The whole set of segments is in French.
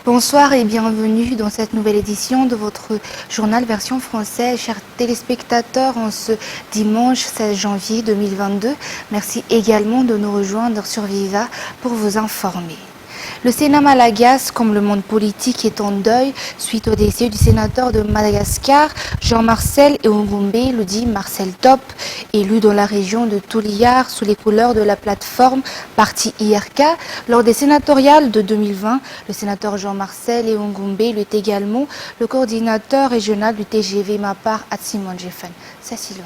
Bonsoir et bienvenue dans cette nouvelle édition de votre journal version française. Chers téléspectateurs, en ce dimanche 16 janvier 2022, merci également de nous rejoindre sur Viva pour vous informer. Le Sénat malagasy, comme le monde politique, est en deuil suite au décès du sénateur de Madagascar, Jean-Marcel Eungumbe, le dit Marcel Top, élu dans la région de Toliara sous les couleurs de la plateforme Parti IRK. Lors des sénatoriales de 2020, le sénateur Jean-Marcel Eungumbe est également le coordinateur régional du TGV Mapar à Simon Jeffen. C'est Sylvain.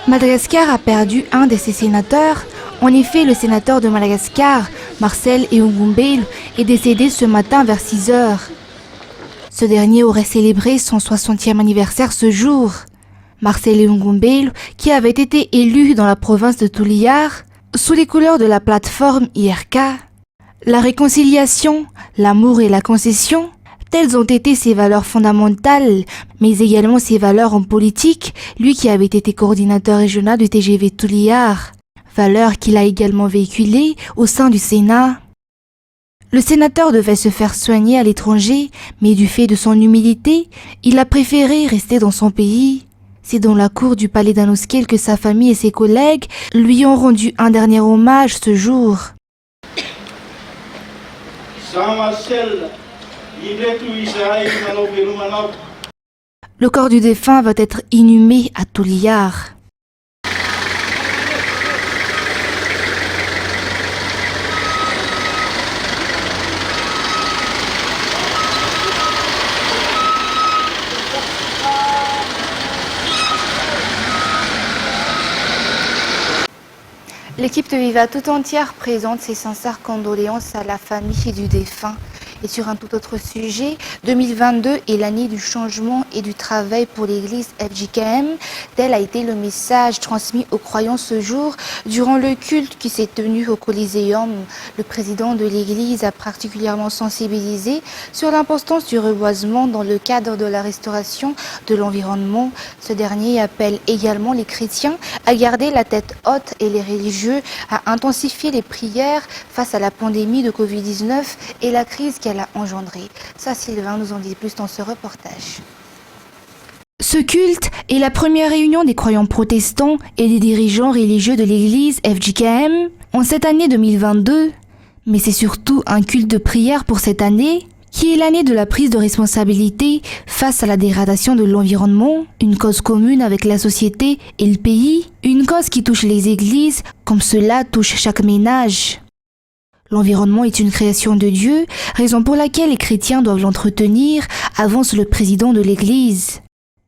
Madagascar a perdu un de ses sénateurs. En effet, le sénateur de Madagascar, Marcel Eungumbe, est décédé ce matin vers 6 heures. Ce dernier aurait célébré son 60e anniversaire ce jour. Marcel Eungumbe, qui avait été élu dans la province de Toliara, sous les couleurs de la plateforme IRK. La réconciliation, l'amour et la concession, telles ont été ses valeurs fondamentales, mais également ses valeurs en politique, lui qui avait été coordinateur régional du TGV Toliara, valeurs qu'il a également véhiculées au sein du Sénat. Le sénateur devait se faire soigner à l'étranger, mais du fait de son humilité, il a préféré rester dans son pays. C'est dans la cour du palais d'Anouskel que sa famille et ses collègues lui ont rendu un dernier hommage ce jour. Le corps du défunt va être inhumé à Toliara. L'équipe de Viva tout entière présente ses sincères condoléances à la famille du défunt. Et sur un tout autre sujet, 2022 est l'année du changement et du travail pour l'église FJKM. Tel a été le message transmis aux croyants ce jour durant le culte qui s'est tenu au Coliseum. Le président de l'église a particulièrement sensibilisé sur l'importance du reboisement dans le cadre de la restauration de l'environnement. Ce dernier appelle également les chrétiens à garder la tête haute et les religieux à intensifier les prières face à la pandémie de Covid-19 et la crise qu'elle a engendrée. Ça, Sylvain nous en dit plus dans ce reportage. Ce culte est la première réunion des croyants protestants et des dirigeants religieux de l'église FJKM en cette année 2022. Mais c'est surtout un culte de prière pour cette année, qui est l'année de la prise de responsabilité face à la dégradation de l'environnement, une cause commune avec la société et le pays, une cause qui touche les églises comme cela touche chaque ménage. L'environnement est une création de Dieu, raison pour laquelle les chrétiens doivent l'entretenir, avance le président de l'Église.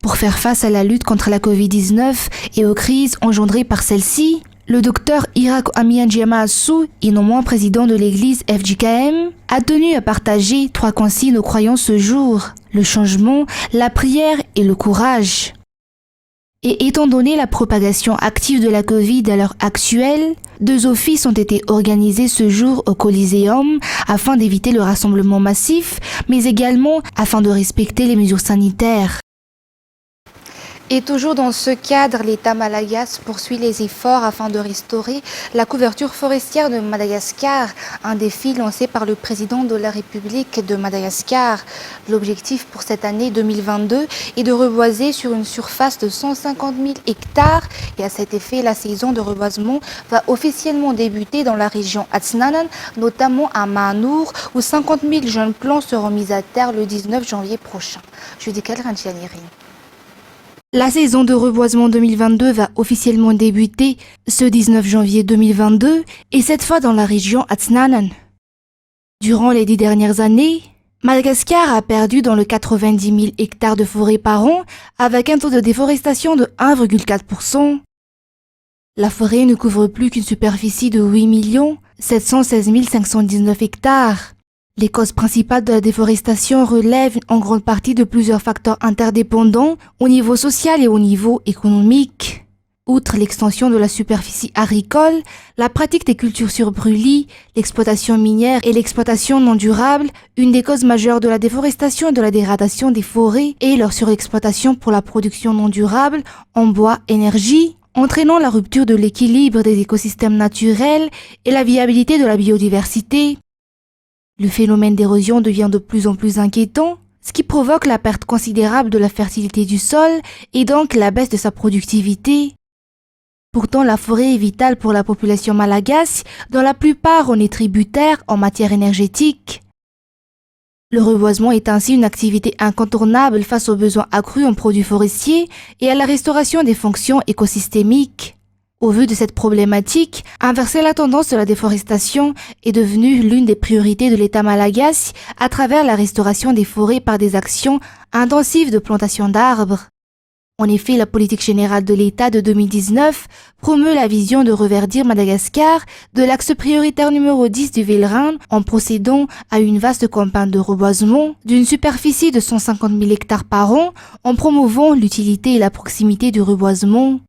Pour faire face à la lutte contre la Covid-19 et aux crises engendrées par celle-ci, le docteur Irak Amianjiama-Assou, et non moins président de l'Église FJKM, a tenu à partager 3 consignes aux croyants ce jour, le changement, la prière et le courage. Et étant donné la propagation active de la Covid à l'heure actuelle, 2 offices ont été organisés ce jour au Coliseum afin d'éviter le rassemblement massif, mais également afin de respecter les mesures sanitaires. Et toujours dans ce cadre, l'État malagasy poursuit les efforts afin de restaurer la couverture forestière de Madagascar, un défi lancé par le président de la République de Madagascar. L'objectif pour cette année 2022 est de reboiser sur une surface de 150 000 hectares et à cet effet, la saison de reboisement va officiellement débuter dans la région Atsinanan, notamment à Mahanour, où 50 000 jeunes plants seront mis à terre le 19 janvier prochain. La saison de reboisement 2022 va officiellement débuter ce 19 janvier 2022 et cette fois dans la région Atsinanan. Durant les 10 dernières années, Madagascar a perdu dans le 90 000 hectares de forêt par an avec un taux de déforestation de 1,4%. La forêt ne couvre plus qu'une superficie de 8 716 519 hectares. Les causes principales de la déforestation relèvent en grande partie de plusieurs facteurs interdépendants au niveau social et au niveau économique. Outre l'extension de la superficie agricole, la pratique des cultures sur brûlis, l'exploitation minière et l'exploitation non durable, une des causes majeures de la déforestation et de la dégradation des forêts est leur surexploitation pour la production non durable en bois, énergie, entraînant la rupture de l'équilibre des écosystèmes naturels et la viabilité de la biodiversité. Le phénomène d'érosion devient de plus en plus inquiétant, ce qui provoque la perte considérable de la fertilité du sol et donc la baisse de sa productivité. Pourtant, la forêt est vitale pour la population malagasy, dont la plupart en est tributaire en matière énergétique. Le reboisement est ainsi une activité incontournable face aux besoins accrus en produits forestiers et à la restauration des fonctions écosystémiques. Au vu de cette problématique, inverser la tendance de la déforestation est devenue l'une des priorités de l'État malagasy à travers la restauration des forêts par des actions intensives de plantation d'arbres. En effet, la politique générale de l'État de 2019 promeut la vision de reverdir Madagascar de l'axe prioritaire numéro 10 du Vélrine en procédant à une vaste campagne de reboisement d'une superficie de 150 000 hectares par an en promouvant l'utilité et la proximité du reboisement.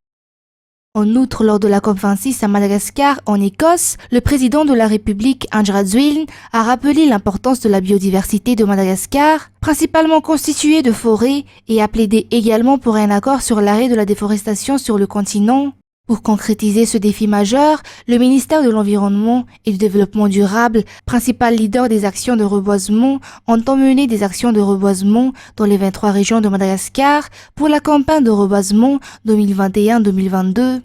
En outre, lors de la COP26 à Madagascar, en Écosse, le président de la République, Andry Rajoelina, a rappelé l'importance de la biodiversité de Madagascar, principalement constituée de forêts, et a plaidé également pour un accord sur l'arrêt de la déforestation sur le continent. Pour concrétiser ce défi majeur, le ministère de l'Environnement et du Développement durable, principal leader des actions de reboisement, entend mener des actions de reboisement dans les 23 régions de Madagascar pour la campagne de reboisement 2021-2022.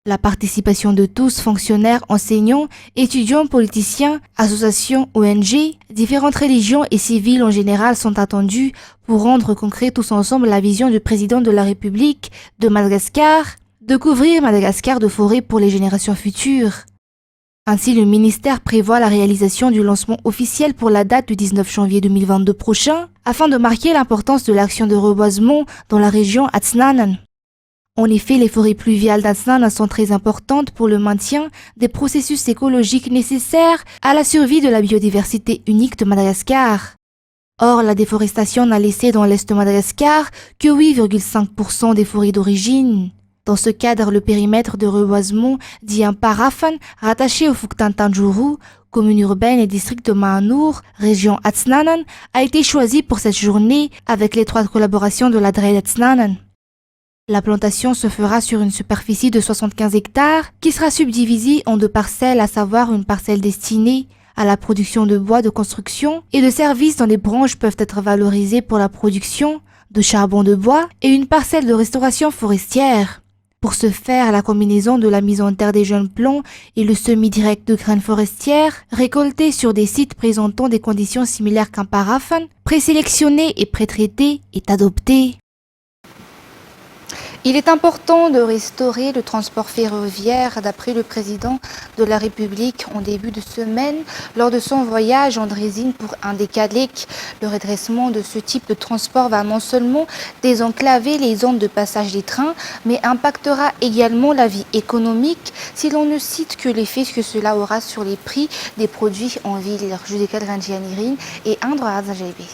La participation de tous, fonctionnaires, enseignants, étudiants, politiciens, associations, ONG, différentes religions et civils en général sont attendus pour rendre concret tous ensemble la vision du président de la République de Madagascar de couvrir Madagascar de forêts pour les générations futures. Ainsi, le ministère prévoit la réalisation du lancement officiel pour la date du 19 janvier 2022 prochain, afin de marquer l'importance de l'action de reboisement dans la région Atsnanan. En effet, les forêts pluviales d'Atsnanan sont très importantes pour le maintien des processus écologiques nécessaires à la survie de la biodiversité unique de Madagascar. Or, la déforestation n'a laissé dans l'est de Madagascar que 8,5% des forêts d'origine. Dans ce cadre, le périmètre de reboisement dit un parafan rattaché au Fuktan-Tanjuru, commune urbaine et district de Mahanour, région Atsnanan, a été choisi pour cette journée avec l'étroite collaboration de la DREL Atsnanan. La plantation se fera sur une superficie de 75 hectares qui sera subdivisée en 2 parcelles, à savoir une parcelle destinée à la production de bois de construction et de services dont les branches peuvent être valorisées pour la production de charbon de bois et une parcelle de restauration forestière. Pour ce faire, la combinaison de la mise en terre des jeunes plants et le semis direct de graines forestières, récoltées sur des sites présentant des conditions similaires qu'un parafan, présélectionné et pré-traité, est adoptée. Il est important de restaurer le transport ferroviaire, d'après le président de la République en début de semaine, lors de son voyage en Drésine pour Indékalek. Le redressement de ce type de transport va non seulement désenclaver les zones de passage des trains, mais impactera également la vie économique, si l'on ne cite que l'effet que cela aura sur les prix des produits en ville. Judécal Ranjianirin et Andra Azajebe.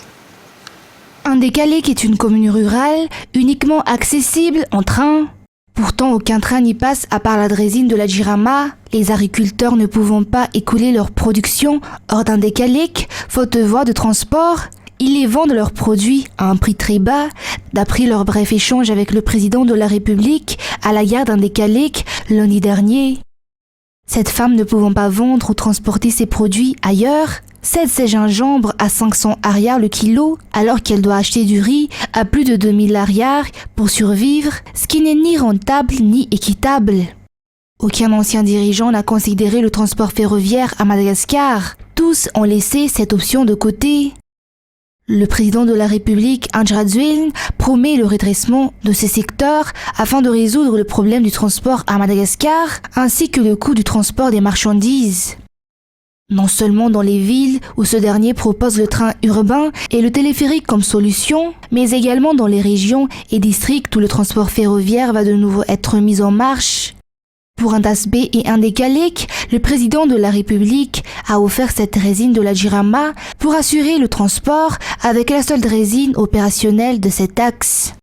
Indékalek est une commune rurale uniquement accessible en train. Pourtant, aucun train n'y passe à part la draisine de la Jirama, les agriculteurs ne pouvant pas écouler leur production hors d'Indékalek, faute de voies de transport. Ils les vendent leurs produits à un prix très bas, d'après leur bref échange avec le président de la République à la gare d'Indékalek lundi dernier. Cette femme ne pouvant pas vendre ou transporter ses produits ailleurs, cède ses gingembres à 500 ariars le kilo, alors qu'elle doit acheter du riz à plus de 2000 ariars pour survivre, ce qui n'est ni rentable ni équitable. Aucun ancien dirigeant n'a considéré le transport ferroviaire à Madagascar. Tous ont laissé cette option de côté. Le président de la République, Andry Rajoelina, promet le redressement de ces secteurs afin de résoudre le problème du transport à Madagascar, ainsi que le coût du transport des marchandises. Non seulement dans les villes où ce dernier propose le train urbain et le téléphérique comme solution, mais également dans les régions et districts où le transport ferroviaire va de nouveau être mis en marche. Pour Indasbé et Indékalek, le président de la République a offert cette draisine de la Jirama pour assurer le transport avec la seule draisine opérationnelle de cet axe.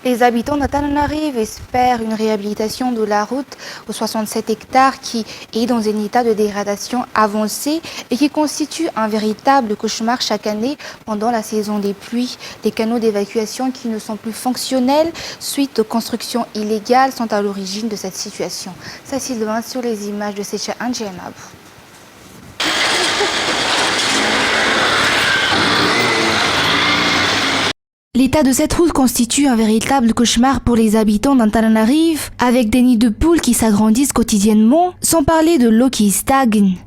Les habitants d'Antananarive espèrent une réhabilitation de la route aux 67 hectares qui est dans un état de dégradation avancée et qui constitue un véritable cauchemar chaque année pendant la saison des pluies. Les canaux d'évacuation qui ne sont plus fonctionnels suite aux constructions illégales sont à l'origine de cette situation. Ça, Sylvain, sur les images de Secha Anjanab. L'état de cette route constitue un véritable cauchemar pour les habitants d'Antananarive, avec des nids de poules qui s'agrandissent quotidiennement, sans parler de l'eau qui stagne.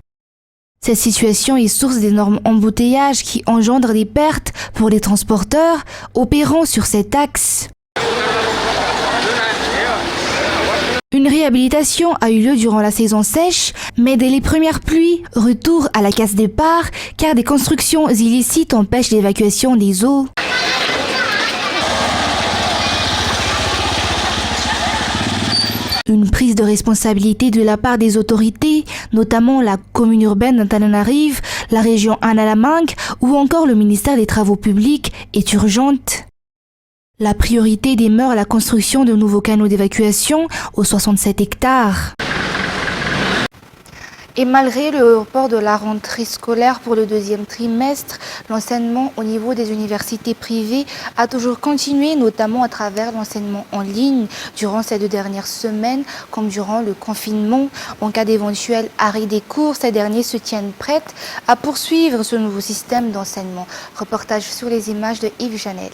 Cette situation est source d'énormes embouteillages qui engendrent des pertes pour les transporteurs opérant sur cet axe. Une réhabilitation a eu lieu durant la saison sèche, mais dès les premières pluies, retour à la case départ, car des constructions illicites empêchent l'évacuation des eaux. Une prise de responsabilité de la part des autorités, notamment la commune urbaine d'Antananarive, la région Analamang ou encore le ministère des Travaux publics, est urgente. La priorité demeure la construction de nouveaux canaux d'évacuation aux 67 hectares. Et malgré le report de la rentrée scolaire pour le deuxième trimestre, l'enseignement au niveau des universités privées a toujours continué, notamment à travers l'enseignement en ligne durant ces 2 dernières semaines, comme durant le confinement. En cas d'éventuel arrêt des cours, ces derniers se tiennent prêts à poursuivre ce nouveau système d'enseignement. Reportage sur les images de Yves Janel.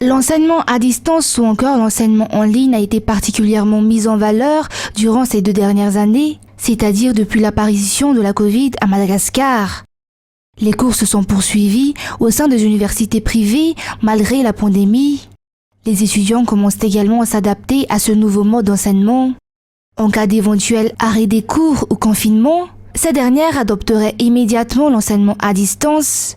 L'enseignement à distance ou encore l'enseignement en ligne a été particulièrement mis en valeur durant ces 2 dernières années, c'est-à-dire depuis l'apparition de la Covid à Madagascar. Les cours se sont poursuivis au sein des universités privées malgré la pandémie. Les étudiants commencent également à s'adapter à ce nouveau mode d'enseignement. En cas d'éventuel arrêt des cours ou confinement, ces dernières adopteraient immédiatement l'enseignement à distance.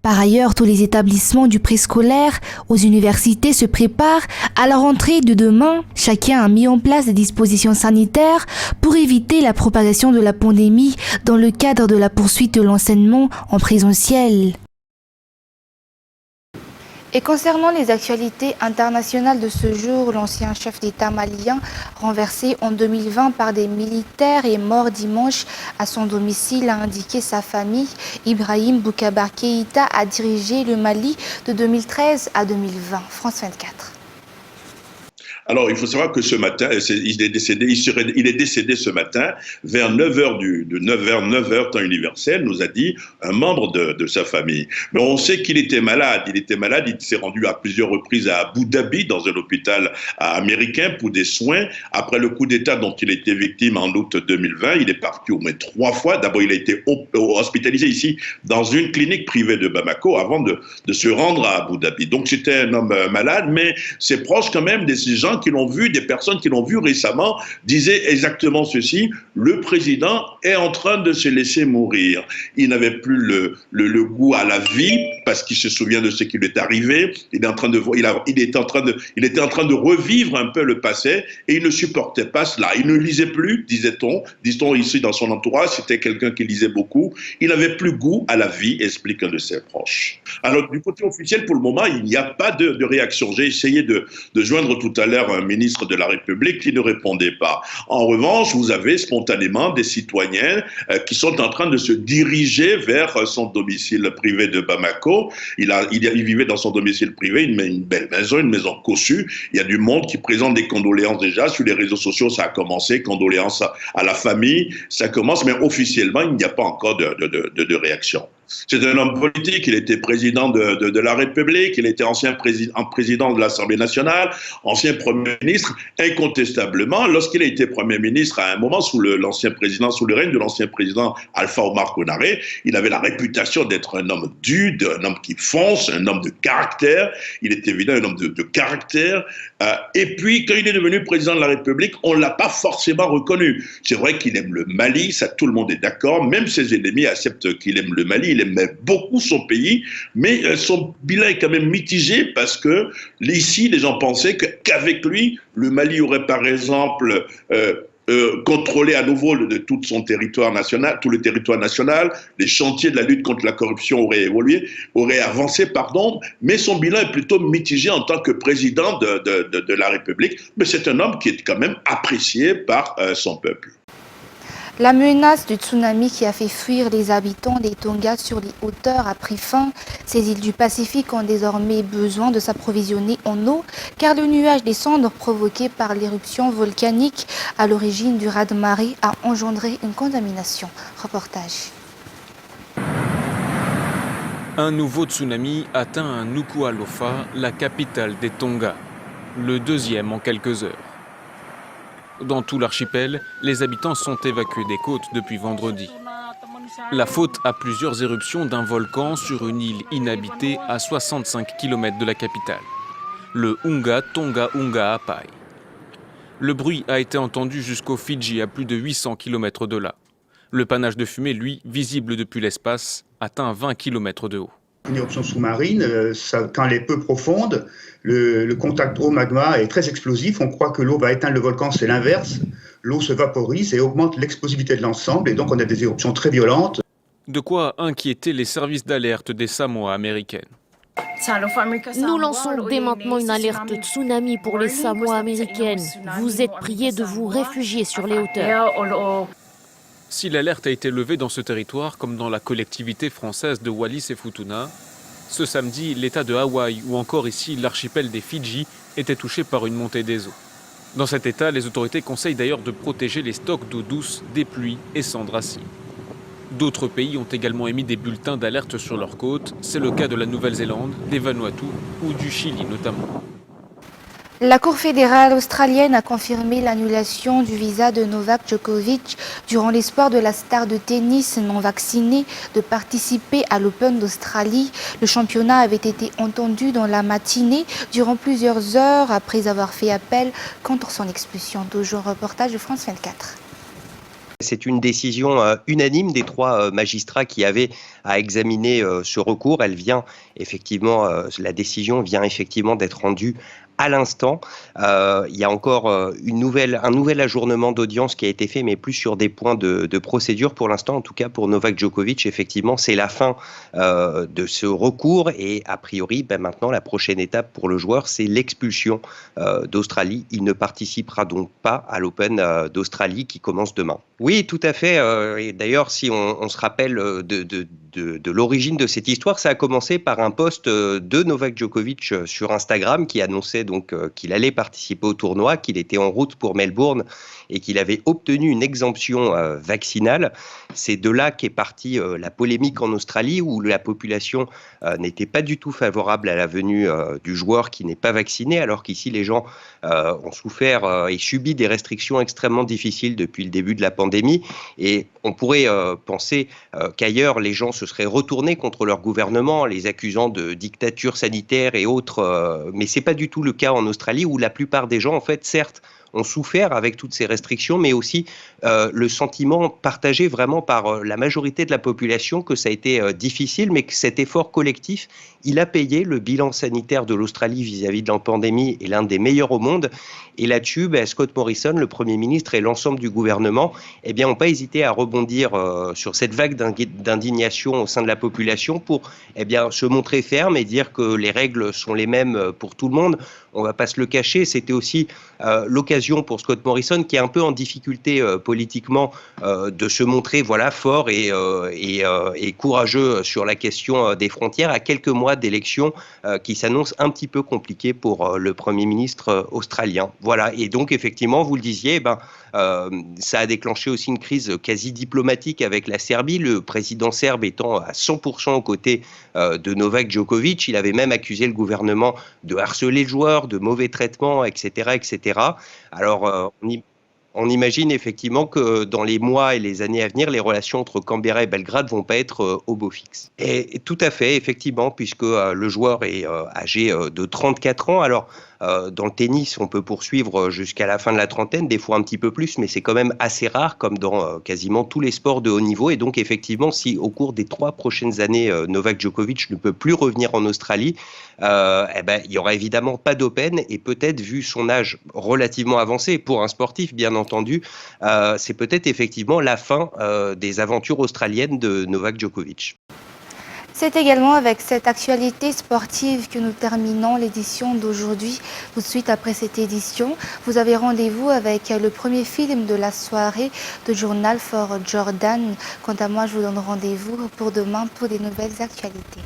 Par ailleurs, tous les établissements du préscolaire aux universités se préparent à la rentrée de demain. Chacun a mis en place des dispositions sanitaires pour éviter la propagation de la pandémie dans le cadre de la poursuite de l'enseignement en présentiel. Et concernant les actualités internationales de ce jour, l'ancien chef d'État malien, renversé en 2020 par des militaires et mort dimanche à son domicile, a indiqué sa famille. Ibrahim Boubacar Keïta a dirigé le Mali de 2013 à 2020. France 24. Alors, il faut savoir que ce matin, il est décédé ce matin vers 9h 9h temps universel, nous a dit un membre de sa famille. Mais on sait qu'il était malade. Il s'est rendu à plusieurs reprises à Abu Dhabi, dans un hôpital américain, pour des soins. Après le coup d'État dont il était victime en août 2020, il est parti au moins 3 fois. D'abord, il a été hospitalisé ici, dans une clinique privée de Bamako, avant de se rendre à Abu Dhabi. Donc, c'était un homme malade, mais c'est proche quand même de ces gens qui l'ont vu, des personnes qui l'ont vu récemment, disaient exactement ceci: le président est en train de se laisser mourir. Il n'avait plus le goût à la vie parce qu'il se souvient de ce qui lui est arrivé. Il était en train de revivre un peu le passé et il ne supportait pas cela. Il ne lisait plus, disait-on ici dans son entourage. C'était quelqu'un qui lisait beaucoup. Il n'avait plus goût à la vie, explique un de ses proches. Alors du côté officiel, pour le moment, il n'y a pas de réaction. J'ai essayé de joindre tout à l'heure un ministre de la République qui ne répondait pas. En revanche, vous avez spontanément des citoyens qui sont en train de se diriger vers son domicile privé de Bamako. Il vivait dans son domicile privé, une belle maison, une maison cossue. Il y a du monde qui présente des condoléances déjà. Sur les réseaux sociaux, ça a commencé. Condoléances à la famille, ça commence, mais officiellement, il n'y a pas encore de réaction. C'est un homme politique, il était président de la République, il était ancien président de l'Assemblée nationale, ancien Premier ministre. Incontestablement, lorsqu'il a été Premier ministre à un moment sous le règne de l'ancien président Alpha Omar Konaré, il avait la réputation d'être un homme dur, un homme qui fonce, un homme de caractère. Il est évident un homme de caractère. Et puis, quand il est devenu président de la République, on ne l'a pas forcément reconnu. C'est vrai qu'il aime le Mali, ça tout le monde est d'accord, même ses ennemis acceptent qu'il aime le Mali. Il aimait beaucoup son pays, mais son bilan est quand même mitigé parce que ici, les gens pensaient qu'avec lui, le Mali aurait par exemple contrôler à nouveau de tout son territoire national, tout le territoire national. Les chantiers de la lutte contre la corruption auraient avancé, mais son bilan est plutôt mitigé en tant que président de la République. Mais c'est un homme qui est quand même apprécié par son peuple. La menace du tsunami qui a fait fuir les habitants des Tonga sur les hauteurs a pris fin. Ces îles du Pacifique ont désormais besoin de s'approvisionner en eau car le nuage des cendres provoqué par l'éruption volcanique à l'origine du raz-de-marée a engendré une contamination. Reportage. Un nouveau tsunami atteint Nuku'alofa, la capitale des Tonga, le deuxième en quelques heures. Dans tout l'archipel, les habitants sont évacués des côtes depuis vendredi. La faute à plusieurs éruptions d'un volcan sur une île inhabitée à 65 km de la capitale, le Hunga Tonga Hunga Apai. Le bruit a été entendu jusqu'aux Fidji à plus de 800 km de là. Le panache de fumée, lui, visible depuis l'espace, atteint 20 km de haut. Une éruption sous-marine, quand elle est peu profonde, le contact eau-magma est très explosif. On croit que l'eau va éteindre le volcan, c'est l'inverse. L'eau se vaporise et augmente l'explosivité de l'ensemble. Et donc on a des éruptions très violentes. De quoi inquiéter les services d'alerte des Samoa américaines. Nous lançons dès maintenant une alerte tsunami pour les Samoa américaines. Vous êtes priés de vous réfugier sur les hauteurs. Si l'alerte a été levée dans ce territoire, comme dans la collectivité française de Wallis et Futuna, ce samedi, l'État de Hawaï ou encore ici l'archipel des Fidji était touché par une montée des eaux. Dans cet état, les autorités conseillent d'ailleurs de protéger les stocks d'eau douce des pluies et cendres acides. D'autres pays ont également émis des bulletins d'alerte sur leurs côtes. C'est le cas de la Nouvelle-Zélande, des Vanuatu ou du Chili notamment. La Cour fédérale australienne a confirmé l'annulation du visa de Novak Djokovic durant l'espoir de la star de tennis non vaccinée de participer à l'Open d'Australie. Le championnat avait été entendu dans la matinée durant plusieurs heures après avoir fait appel contre son expulsion. Toujours reportage de France 24. C'est une décision unanime des trois magistrats qui avaient à examiner ce recours. La décision vient effectivement d'être rendue à l'instant. Il y a encore un nouvel ajournement d'audience qui a été fait, mais plus sur des points de procédure pour l'instant. En tout cas, pour Novak Djokovic, effectivement, c'est la fin de ce recours. Et a priori, maintenant, la prochaine étape pour le joueur, c'est l'expulsion d'Australie. Il ne participera donc pas à l'Open d'Australie qui commence demain. Oui, tout à fait. Et d'ailleurs, si on se rappelle de l'origine de cette histoire, ça a commencé par un post de Novak Djokovic sur Instagram qui annonçait donc qu'il allait participer au tournoi, qu'il était en route pour Melbourne et qu'il avait obtenu une exemption vaccinale. C'est de là qu'est partie la polémique en Australie où la population n'était pas du tout favorable à la venue du joueur qui n'est pas vacciné, alors qu'ici les gens ont souffert et subi des restrictions extrêmement difficiles depuis le début de la pandémie. Et on pourrait penser qu'ailleurs les gens se seraient retournés contre leur gouvernement, les accusant de dictature sanitaire et autres, mais c'est pas du tout le cas en Australie où la plupart des gens, en fait, certes, ont souffert avec toutes ces restrictions, mais aussi le sentiment partagé vraiment par la majorité de la population que ça a été difficile, mais que cet effort collectif, il a payé. Le bilan sanitaire de l'Australie vis-à-vis de la pandémie est l'un des meilleurs au monde. Et là-dessus, Scott Morrison, le Premier ministre et l'ensemble du gouvernement, n'ont pas hésité à rebondir sur cette vague d'indignation au sein de la population pour se montrer ferme et dire que les règles sont les mêmes pour tout le monde. On ne va pas se le cacher, c'était aussi l'occasion pour Scott Morrison, qui est un peu en difficulté politiquement, de se montrer fort et courageux sur la question des frontières à quelques mois d'élections qui s'annoncent un petit peu compliquées pour le Premier ministre australien. Voilà, et donc effectivement, vous le disiez, ça a déclenché aussi une crise quasi diplomatique avec la Serbie, le président serbe étant à 100% aux côtés de Novak Djokovic. Il avait même accusé le gouvernement de harceler le joueur, de mauvais traitements, etc. etc. Alors, on imagine effectivement que dans les mois et les années à venir, les relations entre Canberra et Belgrade vont pas être au beau fixe. Et tout à fait, effectivement, puisque le joueur est âgé de 34 ans. Alors, Dans le tennis, on peut poursuivre jusqu'à la fin de la trentaine, des fois un petit peu plus, mais c'est quand même assez rare, comme dans quasiment tous les sports de haut niveau. Et donc, effectivement, si au cours des 3 prochaines années, Novak Djokovic ne peut plus revenir en Australie, il n'y aura évidemment pas d'Open. Et peut-être, vu son âge relativement avancé, pour un sportif, bien entendu, c'est peut-être effectivement la fin des aventures australiennes de Novak Djokovic. C'est également avec cette actualité sportive que nous terminons l'édition d'aujourd'hui. Tout de suite après cette édition, vous avez rendez-vous avec le premier film de la soirée de Journal for Jordan. Quant à moi, je vous donne rendez-vous pour demain pour des nouvelles actualités.